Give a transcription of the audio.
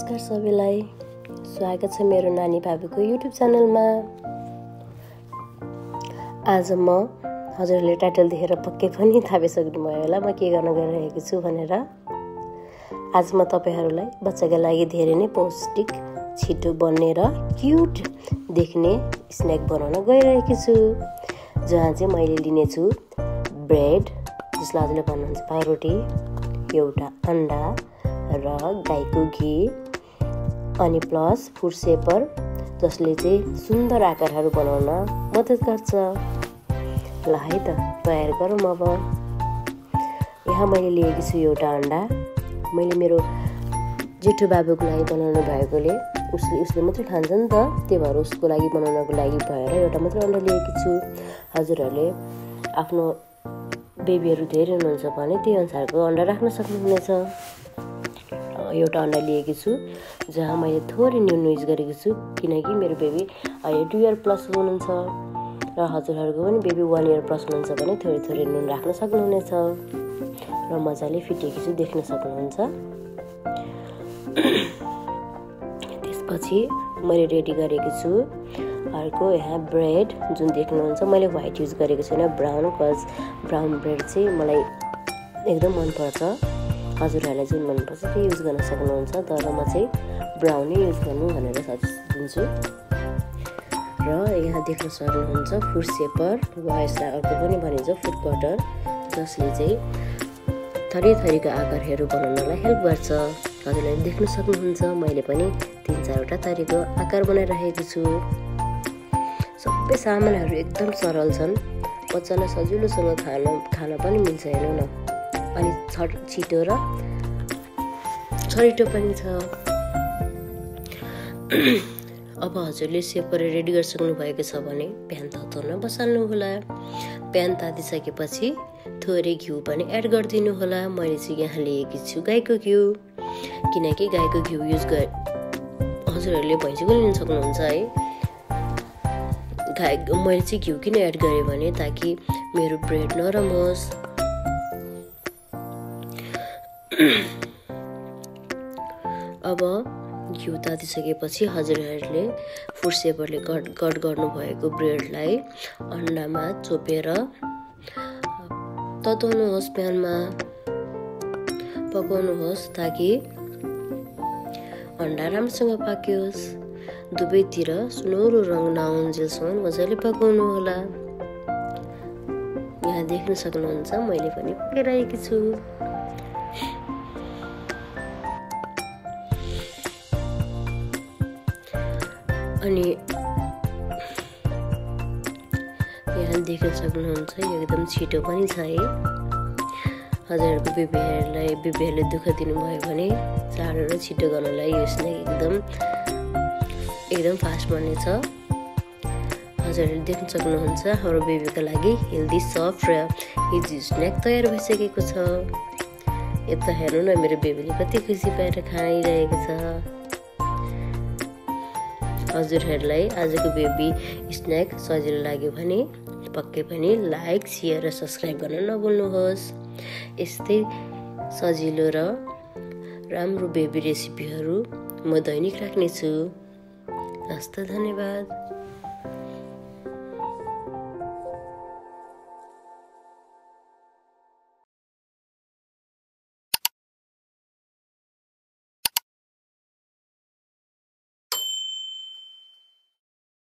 नमस्कार सबैलाई, स्वागत छ मेरो नानी भाबीको युट्युब च्यानलमा। आज म हजुरले टाइटल देखेर पक्कै पनि थाहा पाइसक्नुभयो होला म के गर्न गइरहेको छु भनेर। आज म तपाईहरूलाई बच्चाका लागि धेरै नै पौष्टिक, छिटो बन्ने र क्युट देख्ने स्न्याक बनाउन गइरहेको छु। जहाँ चाहिँ मैले लिनेछु ब्रेड, जसलाई हजुरले भन्नुहुन्छ पाउरोटी, एउटा अन्डा र गाईको घी अनि प्लस फुड सेपर, जसले चाहिँ सुन्दर आकारहरू बनाउन मद्दत गर्छ। ल है त तयार गरौँ अब। यहाँ मैले लिएको छु एउटा अन्डा। मैले मेरो जेठो बाबुको लागि बनाउनु भएकोले उसले मात्रै खान्छ नि त, त्यही भएर उसको लागि बनाउनको लागि भएर एउटा मात्रै अन्डा लिएको छु। हजुरहरूले आफ्नो बेबीहरू धेरै हुनुहुन्छ भने त्यही अनुसारको अन्डा राख्न सक्नुहुनेछ। एउटा अन्डा लिएको छु, जहाँ मैले थोरै नुन युज गरेको छु, किनकि मेरो बेबी अहिले 2 इयर प्लस हुनुहुन्छ र हजुरहरूको पनि बेबी 1 इयर प्लस हुनुहुन्छ भने थोरै थोरै नुन राख्न सक्नुहुनेछ र मजाले फिटेको छु देख्न सक्नुहुन्छ। त्यसपछि मैले रेडी गरेको छु अर्को यहाँ ब्रेड, जुन देख्नुहुन्छ मैले व्हाइट युज गरेको छैन, ब्राउन, कज ब्राउन ब्रेड चाहिँ मलाई एकदम मनपर्छ। हजुरहरूलाई जुन मनपर्छ त्यो युज गर्न सक्नुहुन्छ, तर म चाहिँ ब्राउनै युज गर्नु भनेर सजेस्ट दिन्छु। र यहाँ देख्न सक्नुहुन्छ फुड सेपर वा यसलाई अर्को पनि भनिन्छ फुड कटर, जसले चाहिँ थरी थरीका आकारहरू बनाउनलाई हेल्प गर्छ। हजुरले देख्न सक्नुहुन्छ मैले पनि 3-4वटा थरीको आकार बनाइरहेको छु। सबै सामानहरू एकदम सरल छन्, बच्चालाई सजिलोसँग खान पनि मिल्छ हेर्नु न, अनि छिटो र छरिटो पनि छ। अब हजुरले सेपर रेडी गरिसक्नु भएको छ भने प्यान तताउन बसाल्नु होला। प्यान तातिसकेपछि थोरै घिउ पनि एड गरिदिनु होला। मैले चाहिँ यहाँ लिएको छु गाईको घिउ, किनकि गाईको घिउ युज हजुरहरूले भैँसीको लिन सक्नुहुन्छ है। मैले चाहिँ घिउ किन एड गरेँ भने ताकि मेरो ब्रेड नरम होस्। अब घिउ तातिसकेपछि हजुरहरूले फुड सेपरले कट गर्नुभएको ब्रेडलाई अन्डामा चोपेर तताउनुहोस्, प्यानमा पकाउनुहोस् ताकि अन्डा राम्रोसँग पाक्योस्। दुवैतिर सुनौलो रङ नआउन्जेलसम्म मजाले पकाउनु होला। यहाँ देख्न सक्नुहुन्छ मैले पनि पकाइरहेको छु। अनि यहाँ देख्न सक्नुहुन्छ एकदम छिटो पनि छ है। हजुरहरूको बेबीहरूले दुःख दिनुभयो भने चाँडो र छिटो गर्नलाई यो स्न्याक एकदम फास्ट बन्नेछ। हजुरहरूले देख्न सक्नुहुन्छ हाम्रो बेबीको लागि हेल्दी, सफ्ट र इजी स्न्याक तयार भइसकेको छ। यता हेर्नु न मेरो बेबीले कति खुसी पाएर खाइरहेको छ। हजुरहरूलाई आजको बेबी स्न्याक सजिलो लाग्यो भने पक्कै पनि लाइक, सेयर र सब्सक्राइब गर्न नभुल्नुहोस्। यस्तै सजिलो र राम्रो बेबी रेसिपीहरू म दैनिक राख्नेछु। हस्त धन्यवाद।